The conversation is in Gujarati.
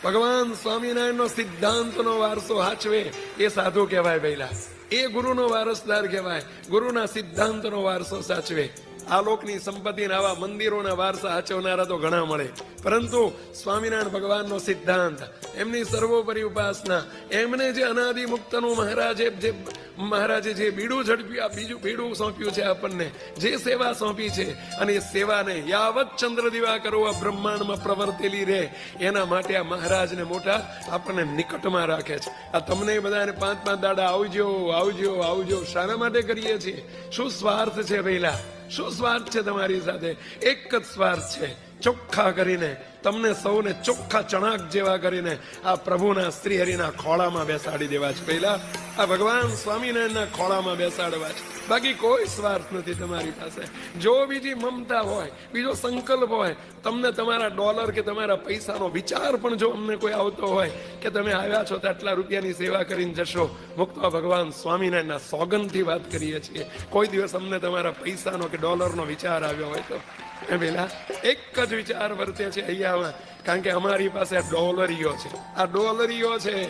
ભગવાન સ્વામિનારાયણનો સિદ્ધાંતનો વારસો હાચવે એ સાધુ કહેવાય. પહેલા એ ગુરુનો વારસદાર કહેવાય. ગુરુના સિદ્ધાંતનો વારસો સાચવે. આ લોકની સંપત્તિના આવા મંદિરોના વારસા હાચવનારા તો ઘણા મળે, પરંતુ સ્વામિનારાયણ ભગવાનનો સિદ્ધાંત, એમની સર્વોપરી ઉપાસના, એમને જે અનાદિ મુક્તનું મહારાજે જે બીડું ઝડપ્યું, બીજું બીડું સોંપ્યું છે આપણને, જે સેવા સોંપી છે, અને એ સેવાને યાવત ચંદ્ર દિવા કરવા બ્રહ્માંડમાં પ્રવર્તેલી રહે, એના માટે આ મહારાજને મોટા આપણને નિકટમાં રાખે છે. આ તમને બધાને 5-5 દાડા આવજો આવજો આવજો શાના માટે કરીએ છીએ? શું સ્વાર્થ છે? પહેલા શું સ્વાર્થ છે તમારી સાથે? એક જ સ્વાર્થ છે, ચોખ્ખા કરીને તમને સૌને ચોખ્ખા ચણાક જેવા કરીને આ પ્રભુના શ્રીહરિના ખોળામાં બેસાડી દેવા છે. પહેલા આ ભગવાન સ્વામિનારાયણના ખોળામાં બેસાડવા છે. બાકી કોઈ સ્વાર્થ નથી તમારી પાસે. જો બીજી મમતા હોય, બીજો સંકલ્પ હોય, તમને તમારા ડોલર કે તમારા પૈસાનો વિચાર પણ જો અમને કોઈ આવતો હોય કે તમે આવ્યા છો તો આટલા રૂપિયાની સેવા કરીને જશો, મુક્ત ભગવાન સ્વામિનારાયણના સોગંદથી વાત કરીએ છીએ, કોઈ દિવસ અમને તમારા પૈસાનો કે ડોલરનો વિચાર આવ્યો હોય તો પેલા એક જ વિચાર વર્તે છે અહીંયામાં, કારણ કે અમારી પાસે આ ડોલરીઓ છે, આ ડોલરીઓ છે.